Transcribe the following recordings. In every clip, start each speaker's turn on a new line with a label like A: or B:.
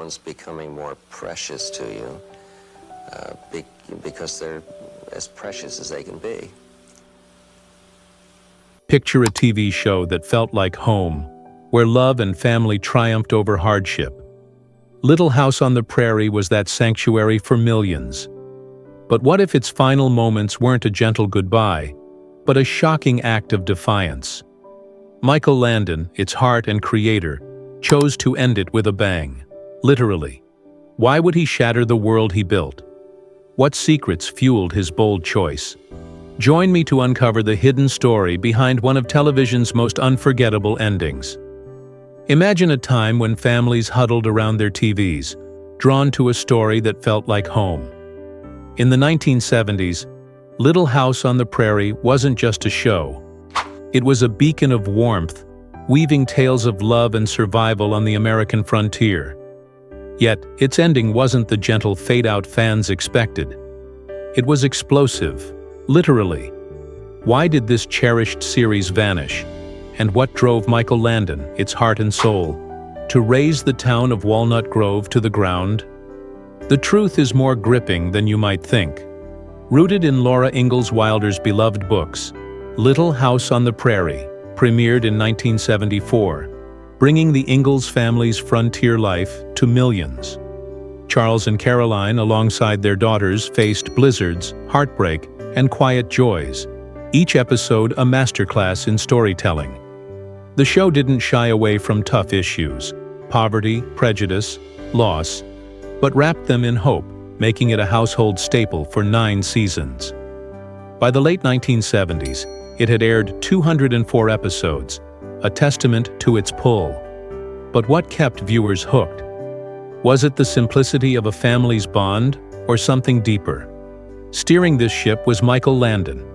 A: one's becoming more precious to you because they're as precious as they can be.
B: Picture a TV show that felt like home, where love and family triumphed over hardship. Little House on the Prairie was that sanctuary for millions. But what if its final moments weren't a gentle goodbye, but a shocking act of defiance? Michael Landon, its heart and creator, chose to end it with a bang. Literally. Why would he shatter the world he built? What secrets fueled his bold choice? Join me to uncover the hidden story behind one of television's most unforgettable endings. Imagine a time when families huddled around their TVs, drawn to a story that felt like home. In the 1970s, Little House on the Prairie wasn't just a show. It was a beacon of warmth, weaving tales of love and survival on the American frontier. Yet, its ending wasn't the gentle fade-out fans expected. It was explosive, literally. Why did this cherished series vanish? And what drove Michael Landon, its heart and soul, to raze the town of Walnut Grove to the ground? The truth is more gripping than you might think. Rooted in Laura Ingalls Wilder's beloved books, Little House on the Prairie premiered in 1974, bringing the Ingalls family's frontier life to millions. Charles and Caroline, alongside their daughters, faced blizzards, heartbreak, and quiet joys, each episode a masterclass in storytelling. The show didn't shy away from tough issues, poverty, prejudice, loss, but wrapped them in hope, making it a household staple for 9 seasons. By the late 1970s, it had aired 204 episodes, a testament to its pull. But what kept viewers hooked? Was it the simplicity of a family's bond, or something deeper? Steering this ship was Michael Landon,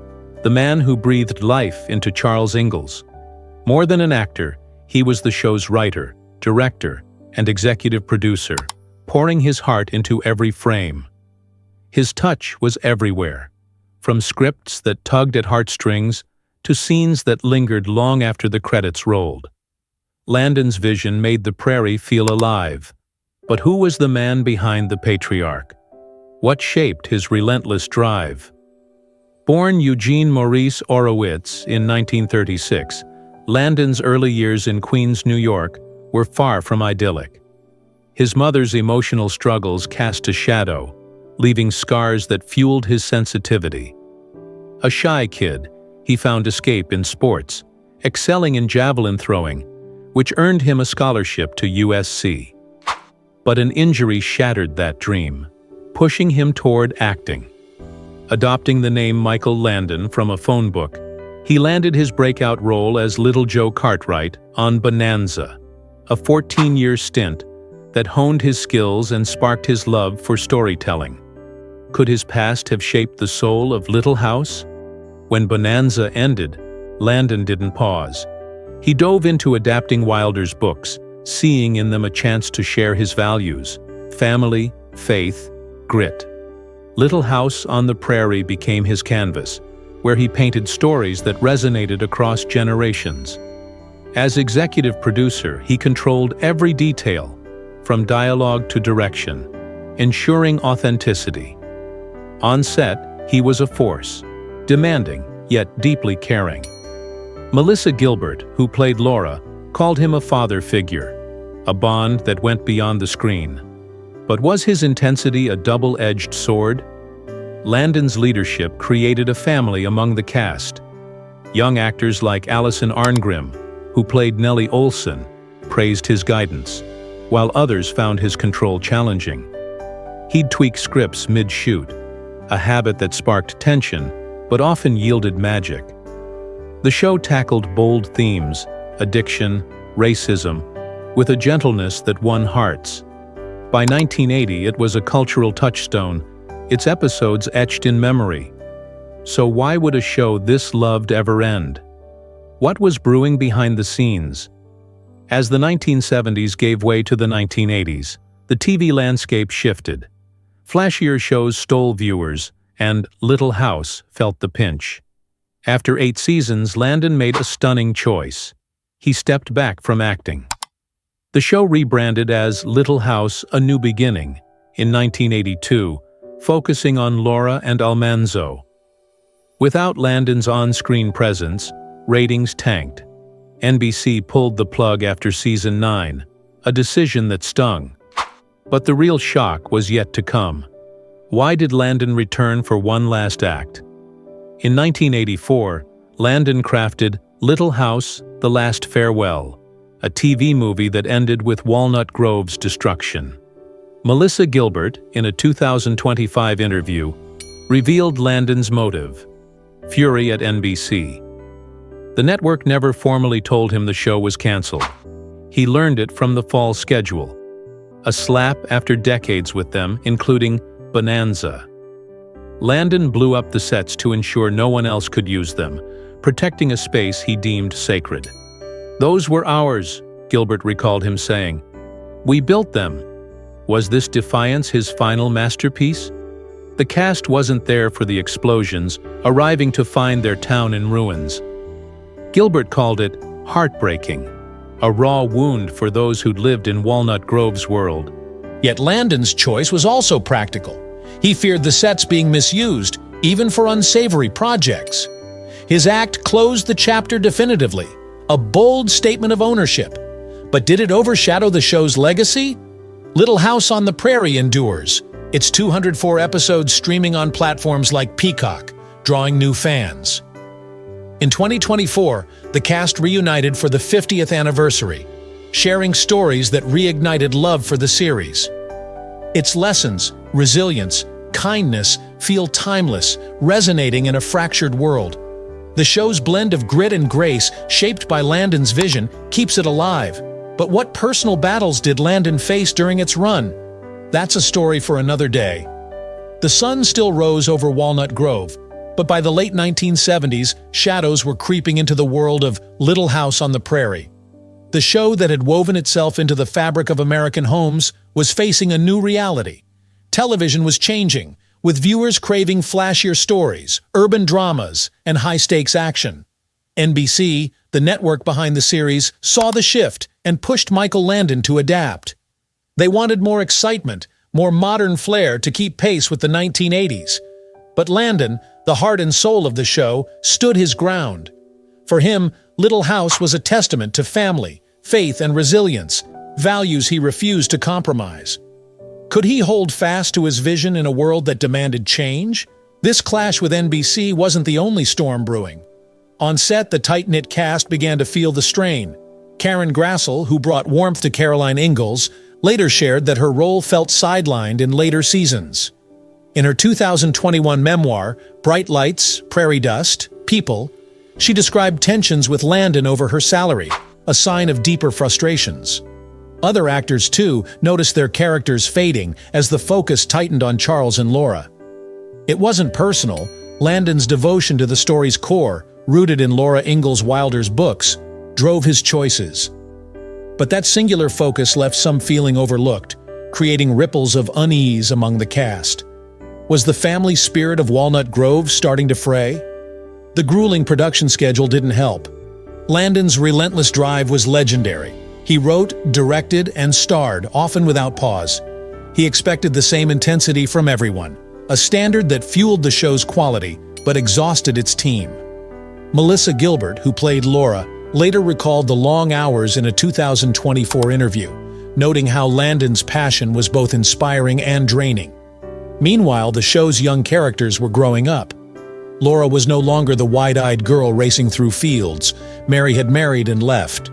B: the man who breathed life into Charles Ingalls. More than an actor, he was the show's writer, director, and executive producer, pouring his heart into every frame. His touch was everywhere, from scripts that tugged at heartstrings to scenes that lingered long after the credits rolled. Landon's vision made the Prairie feel alive. But who was the man behind the patriarch? What shaped his relentless drive? Born Eugene Maurice Horowitz in 1936, Landon's early years in Queens, New York, were far from idyllic. His mother's emotional struggles cast a shadow, leaving scars that fueled his sensitivity. A shy kid, he found escape in sports, excelling in javelin throwing, which earned him a scholarship to USC. But an injury shattered that dream, pushing him toward acting. Adopting the name Michael Landon from a phone book, he landed his breakout role as Little Joe Cartwright on Bonanza, a 14-year stint that honed his skills and sparked his love for storytelling. Could his past have shaped the soul of Little House? When Bonanza ended, Landon didn't pause. He dove into adapting Wilder's books, seeing in them a chance to share his values: family, faith, grit. Little House on the Prairie became his canvas, where he painted stories that resonated across generations. As executive producer, he controlled every detail, from dialogue to direction, ensuring authenticity. On set, he was a force, demanding yet deeply caring. Melissa Gilbert, who played Laura, called him a father figure, a bond that went beyond the screen. But was his intensity a double-edged sword? Landon's leadership created a family among the cast. Young actors like Allison Arngrim, who played Nellie Olson, praised his guidance, while others found his control challenging. He'd tweak scripts mid-shoot, a habit that sparked tension, but often yielded magic. The show tackled bold themes, addiction, racism, with a gentleness that won hearts. By 1980, it was a cultural touchstone, its episodes etched in memory. So why would a show this loved ever end? What was brewing behind the scenes? As the 1970s gave way to the 1980s, the TV landscape shifted. Flashier shows stole viewers, and Little House felt the pinch. After 8 seasons, Landon made a stunning choice. He stepped back from acting. The show rebranded as Little House: A New Beginning in 1982, focusing on Laura and Almanzo. Without Landon's on-screen presence, ratings tanked. NBC pulled the plug after season 9, a decision that stung. But the real shock was yet to come. Why did Landon return for one last act? In 1984, Landon crafted Little House: The Last Farewell, a TV movie that ended with Walnut Grove's destruction. Melissa Gilbert, in a 2025 interview, revealed Landon's motive: fury at NBC. The network never formally told him the show was canceled. He learned it from the fall schedule, a slap after decades with them, including Bonanza. Landon blew up the sets to ensure no one else could use them, protecting a space he deemed sacred. "Those were ours," Gilbert recalled him saying. "We built them." Was this defiance his final masterpiece? The cast wasn't there for the explosions, arriving to find their town in ruins. Gilbert called it heartbreaking, a raw wound for those who'd lived in Walnut Grove's world.
C: Yet Landon's choice was also practical. He feared the sets being misused, even for unsavory projects. His act closed the chapter definitively, a bold statement of ownership. But did it overshadow the show's legacy? Little House on the Prairie endures, its 204 episodes streaming on platforms like Peacock, drawing new fans. In 2024, the cast reunited for the 50th anniversary, sharing stories that reignited love for the series. Its lessons, resilience, kindness feel timeless, resonating in a fractured world. The show's blend of grit and grace, shaped by Landon's vision, keeps it alive. But what personal battles did Landon face during its run? That's a story for another day. The sun still rose over Walnut Grove, but by the late 1970s, shadows were creeping into the world of Little House on the Prairie. The show that had woven itself into the fabric of American homes was facing a new reality. Television was changing, with viewers craving flashier stories, urban dramas, and high-stakes action. NBC, the network behind the series, saw the shift and pushed Michael Landon to adapt. They wanted more excitement, more modern flair to keep pace with the 1980s. But Landon, the heart and soul of the show, stood his ground. For him, Little House was a testament to family, faith, and resilience, values he refused to compromise. Could he hold fast to his vision in a world that demanded change? This clash with NBC wasn't the only storm brewing. On set, the tight-knit cast began to feel the strain. Karen Grassel, who brought warmth to Caroline Ingalls, later shared that her role felt sidelined in later seasons. In her 2021 memoir, Bright Lights, Prairie Dust, People, she described tensions with Landon over her salary, a sign of deeper frustrations. Other actors, too, noticed their characters fading as the focus tightened on Charles and Laura. It wasn't personal. Landon's devotion to the story's core, rooted in Laura Ingalls Wilder's books, drove his choices. But that singular focus left some feeling overlooked, creating ripples of unease among the cast. Was the family spirit of Walnut Grove starting to fray? The grueling production schedule didn't help. Landon's relentless drive was legendary. He wrote, directed, and starred, often without pause. He expected the same intensity from everyone, a standard that fueled the show's quality, but exhausted its team. Melissa Gilbert, who played Laura, later recalled the long hours in a 2024 interview, noting how Landon's passion was both inspiring and draining. Meanwhile, the show's young characters were growing up. Laura was no longer the wide-eyed girl racing through fields. Mary had married and left.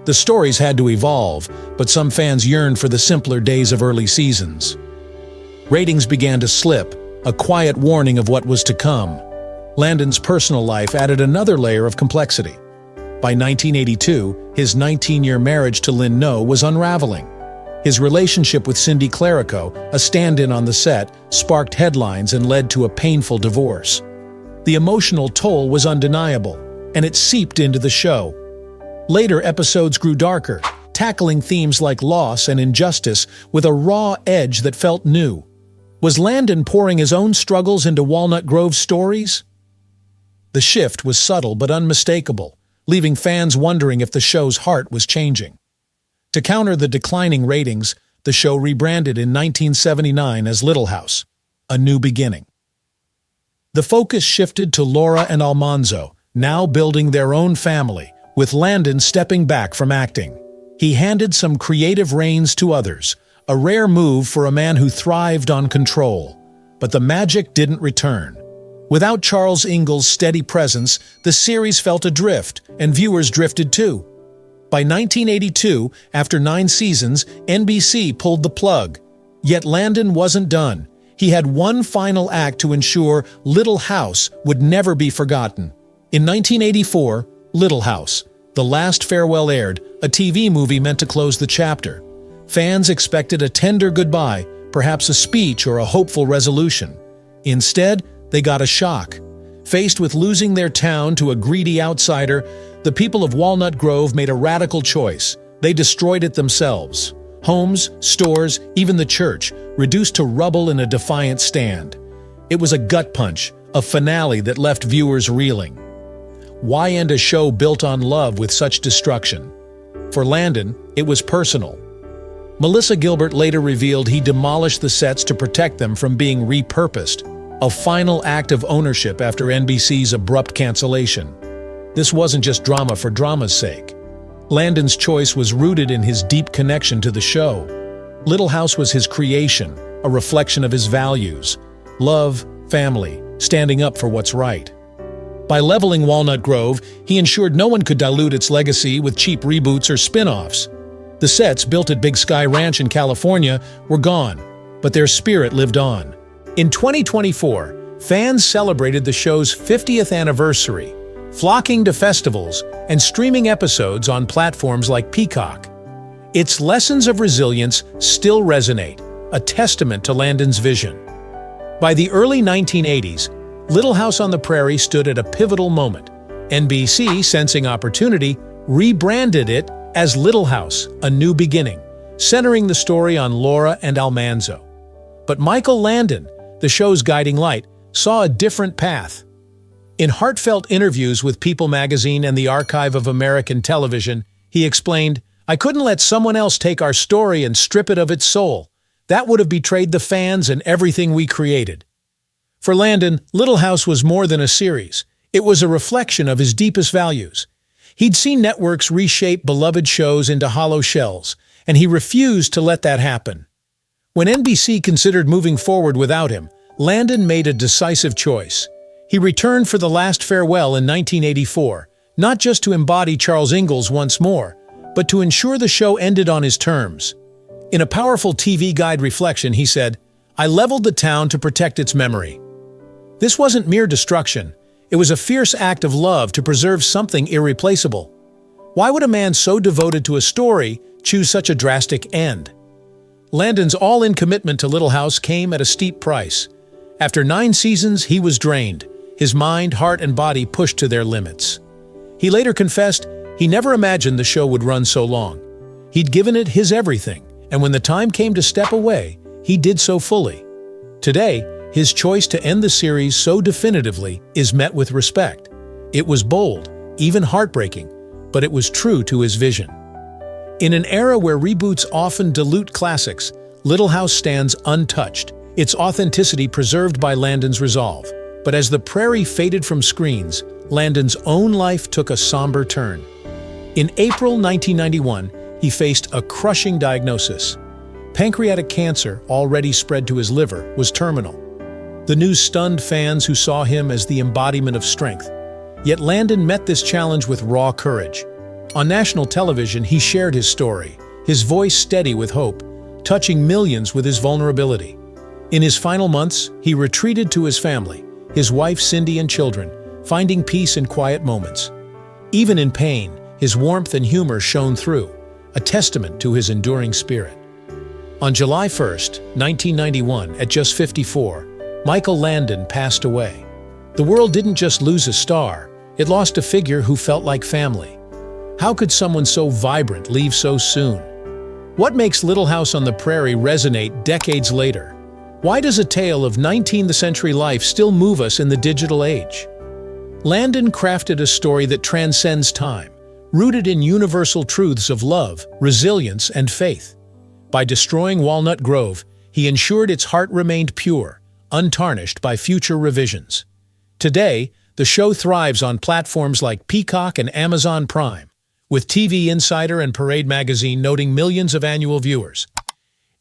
C: The stories had to evolve, but some fans yearned for the simpler days of early seasons. Ratings began to slip, a quiet warning of what was to come. Landon's personal life added another layer of complexity. By 1982, his 19-year marriage to Lynn No was unraveling. His relationship with Cindy Clerico, a stand-in on the set, sparked headlines and led to a painful divorce. The emotional toll was undeniable, and it seeped into the show. Later episodes grew darker, tackling themes like loss and injustice with a raw edge that felt new. Was Landon pouring his own struggles into Walnut Grove's stories? The shift was subtle but unmistakable, leaving fans wondering if the show's heart was changing. To counter the declining ratings, the show rebranded in 1979 as Little House, A New Beginning. The focus shifted to Laura and Almanzo, now building their own family, with Landon stepping back from acting. He handed some creative reins to others, a rare move for a man who thrived on control. But the magic didn't return. Without Charles Ingles' steady presence, the series felt adrift, and viewers drifted too. By 1982, after 9 seasons, NBC pulled the plug. Yet Landon wasn't done. He had one final act to ensure Little House would never be forgotten. In 1984, Little House, the last farewell aired, a TV movie meant to close the chapter. Fans expected a tender goodbye, perhaps a speech or a hopeful resolution. Instead, they got a shock. Faced with losing their town to a greedy outsider, the people of Walnut Grove made a radical choice. They destroyed it themselves. Homes, stores, even the church, reduced to rubble in a defiant stand. It was a gut punch, a finale that left viewers reeling. Why end a show built on love with such destruction? For Landon, it was personal. Melissa Gilbert later revealed he demolished the sets to protect them from being repurposed, a final act of ownership after NBC's abrupt cancellation. This wasn't just drama for drama's sake. Landon's choice was rooted in his deep connection to the show. Little House was his creation, a reflection of his values: love, family, standing up for what's right. By leveling Walnut Grove, he ensured no one could dilute its legacy with cheap reboots or spin-offs. The sets built at Big Sky Ranch in California were gone, but their spirit lived on. In 2024, fans celebrated the show's 50th anniversary, flocking to festivals and streaming episodes on platforms like Peacock. Its lessons of resilience still resonate, a testament to Landon's vision. By the early 1980s, Little House on the Prairie stood at a pivotal moment. NBC, sensing opportunity, rebranded it as Little House, A New Beginning, centering the story on Laura and Almanzo. But Michael Landon, the show's guiding light, saw a different path. In heartfelt interviews with People magazine and the Archive of American Television, he explained, "I couldn't let someone else take our story and strip it of its soul. That would have betrayed the fans and everything we created." For Landon, Little House was more than a series. It was a reflection of his deepest values. He'd seen networks reshape beloved shows into hollow shells, and he refused to let that happen. When NBC considered moving forward without him, Landon made a decisive choice. He returned for the last farewell in 1984, not just to embody Charles Ingles once more, but to ensure the show ended on his terms. In a powerful TV Guide reflection, he said, "I leveled the town to protect its memory." This wasn't mere destruction. It was a fierce act of love to preserve something irreplaceable. Why would a man so devoted to a story choose such a drastic end? Landon's all-in commitment to Little House came at a steep price. After 9 seasons, he was drained, his mind, heart, and body pushed to their limits. He later confessed he never imagined the show would run so long. He'd given it his everything, and when the time came to step away, he did so fully. Today, his choice to end the series so definitively is met with respect. It was bold, even heartbreaking, but it was true to his vision. In an era where reboots often dilute classics, Little House stands untouched, its authenticity preserved by Landon's resolve. But as the Prairie faded from screens, Landon's own life took a somber turn. In April 1991, he faced a crushing diagnosis. Pancreatic cancer, already spread to his liver, was terminal. The news stunned fans who saw him as the embodiment of strength. Yet Landon met this challenge with raw courage. On national television, he shared his story, his voice steady with hope, touching millions with his vulnerability. In his final months, he retreated to his family, his wife Cindy and children, finding peace in quiet moments. Even in pain, his warmth and humor shone through, a testament to his enduring spirit. On July 1st, 1991, at just 54, Michael Landon passed away. The world didn't just lose a star, it lost a figure who felt like family. How could someone so vibrant leave so soon? What makes Little House on the Prairie resonate decades later? Why does a tale of 19th century life still move us in the digital age? Landon crafted a story that transcends time, rooted in universal truths of love, resilience, and faith. By destroying Walnut Grove, he ensured its heart remained pure, untarnished by future revisions. Today, the show thrives on platforms like Peacock and Amazon Prime, with TV Insider and Parade magazine noting millions of annual viewers.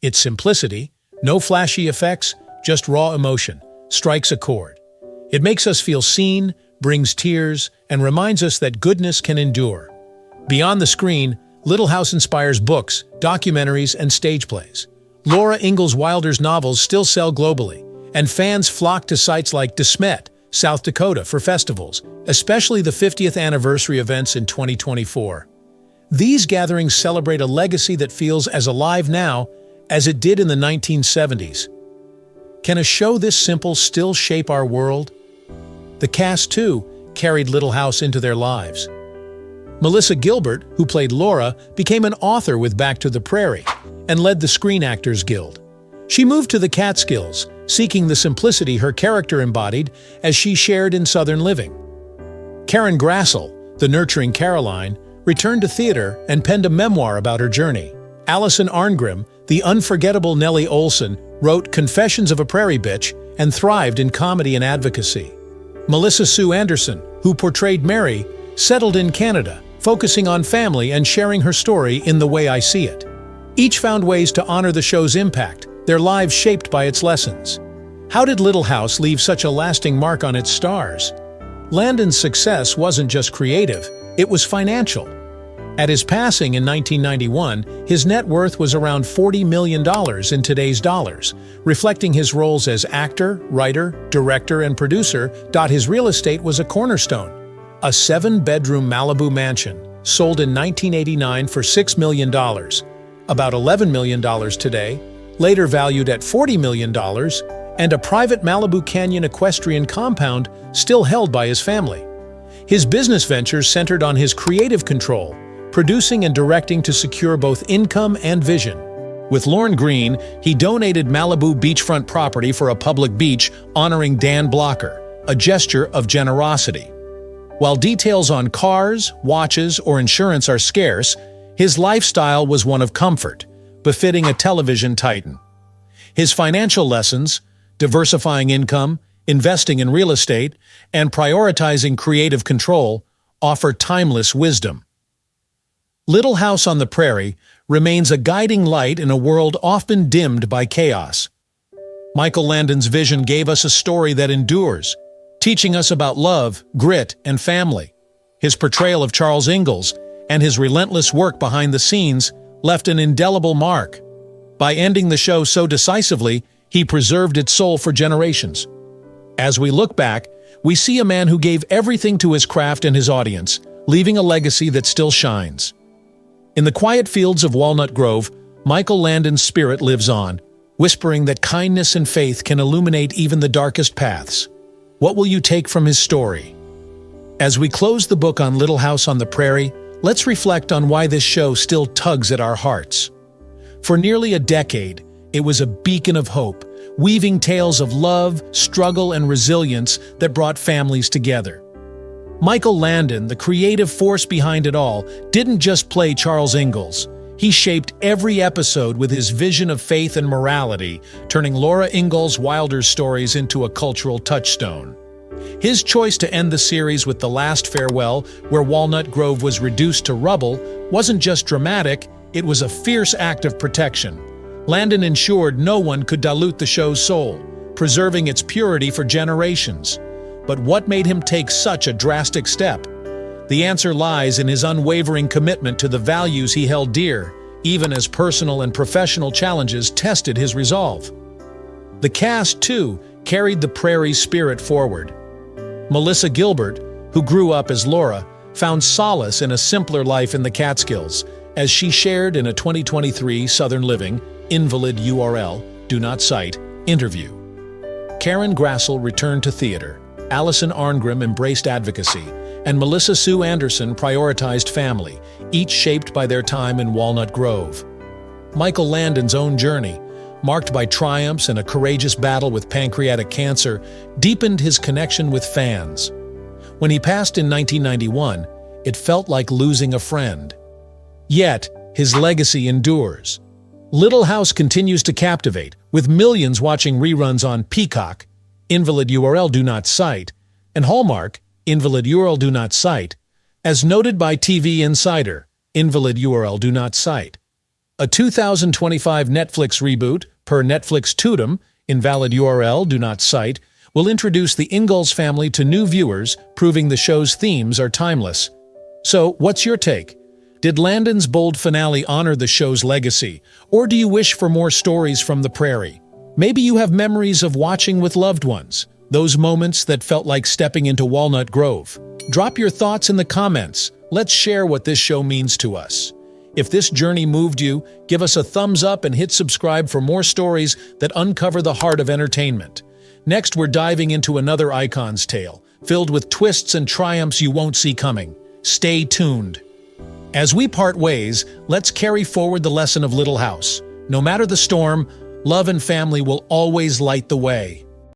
C: Its simplicity, no flashy effects, just raw emotion, strikes a chord. It makes us feel seen, brings tears, and reminds us that goodness can endure. Beyond the screen, Little House inspires books, documentaries, and stage plays. Laura Ingalls Wilder's novels still sell globally, and fans flock to sites like De Smet, South Dakota, for festivals, especially the 50th anniversary events in 2024. These gatherings celebrate a legacy that feels as alive now as it did in the 1970s. Can a show this simple still shape our world? The cast, too, carried Little House into their lives. Melissa Gilbert, who played Laura, became an author with Back to the Prairie and led the Screen Actors Guild. She moved to the Catskills, seeking the simplicity her character embodied as she shared in Southern living. Karen Grassel, the nurturing Caroline, returned to theater and penned a memoir about her journey. Allison Arngrim, the unforgettable Nellie Olson, wrote Confessions of a Prairie Bitch and thrived in comedy and advocacy. Melissa Sue Anderson, who portrayed Mary, settled in Canada, focusing on family and sharing her story in The Way I See It. Each found ways to honor the show's impact, their lives shaped by its lessons. How did Little House leave such a lasting mark on its stars? Landon's success wasn't just creative, it was financial. At his passing in 1991, his net worth was around $40 million in today's dollars, reflecting his roles as actor, writer, director, and producer. His real estate was a cornerstone. A 7-bedroom Malibu mansion, sold in 1989 for $6 million, about $11 million today, later valued at $40 million, and a private Malibu Canyon equestrian compound still held by his family. His business ventures centered on his creative control, producing and directing to secure both income and vision. With Lorne Green, he donated Malibu beachfront property for a public beach honoring Dan Blocker, a gesture of generosity. While details on cars, watches, or insurance are scarce, his lifestyle was one of comfort, befitting a television titan. His financial lessons, diversifying income, investing in real estate, and prioritizing creative control, offer timeless wisdom. Little House on the Prairie remains a guiding light in a world often dimmed by chaos. Michael Landon's vision gave us a story that endures, teaching us about love, grit, and family. His portrayal of Charles Ingalls and his relentless work behind the scenes left an indelible mark. By ending the show so decisively, he preserved its soul for generations. As we look back, we see a man who gave everything to his craft and his audience, leaving a legacy that still shines. In the quiet fields of Walnut Grove, Michael Landon's spirit lives on, whispering that kindness and faith can illuminate even the darkest paths. What will you take from his story? As we close the book on Little House on the Prairie, let's reflect on why this show still tugs at our hearts. For nearly a decade, it was a beacon of hope, weaving tales of love, struggle, and resilience that brought families together. Michael Landon, the creative force behind it all, didn't just play Charles Ingalls. He shaped every episode with his vision of faith and morality, turning Laura Ingalls Wilder's stories into a cultural touchstone. His choice to end the series with The Last Farewell, where Walnut Grove was reduced to rubble, wasn't just dramatic, it was a fierce act of protection. Landon ensured no one could dilute the show's soul, preserving its purity for generations. But what made him take such a drastic step? The answer lies in his unwavering commitment to the values he held dear, even as personal and professional challenges tested his resolve. The cast, too, carried the Prairie spirit forward. Melissa Gilbert, who grew up as Laura, found solace in a simpler life in the Catskills, as she shared in a 2023 Southern Living, Invalid URL, Do Not Cite, interview. Karen Grassel returned to theater, Allison Arngrim embraced advocacy, and Melissa Sue Anderson prioritized family, each shaped by their time in Walnut Grove. Michael Landon's own journey, marked by triumphs and a courageous battle with pancreatic cancer, deepened his connection with fans. When he passed in 1991, it felt like losing a friend. Yet, his legacy endures. Little House continues to captivate, with millions watching reruns on Peacock, Invalid URL Do Not Cite, and Hallmark, Invalid URL Do Not Cite, as noted by TV Insider, Invalid URL Do Not Cite. A 2025 Netflix reboot, per Netflix Tutum, Invalid URL Do Not Cite, will introduce the Ingalls family to new viewers, proving the show's themes are timeless. So, what's your take? Did Landon's bold finale honor the show's legacy, or do you wish for more stories from the Prairie? Maybe you have memories of watching with loved ones, those moments that felt like stepping into Walnut Grove. Drop your thoughts in the comments. Let's share what this show means to us. If this journey moved you, give us a thumbs up and hit subscribe for more stories that uncover the heart of entertainment. Next, we're diving into another icon's tale, filled with twists and triumphs you won't see coming. Stay tuned. As we part ways, let's carry forward the lesson of Little House. No matter the storm, love and family will always light the way.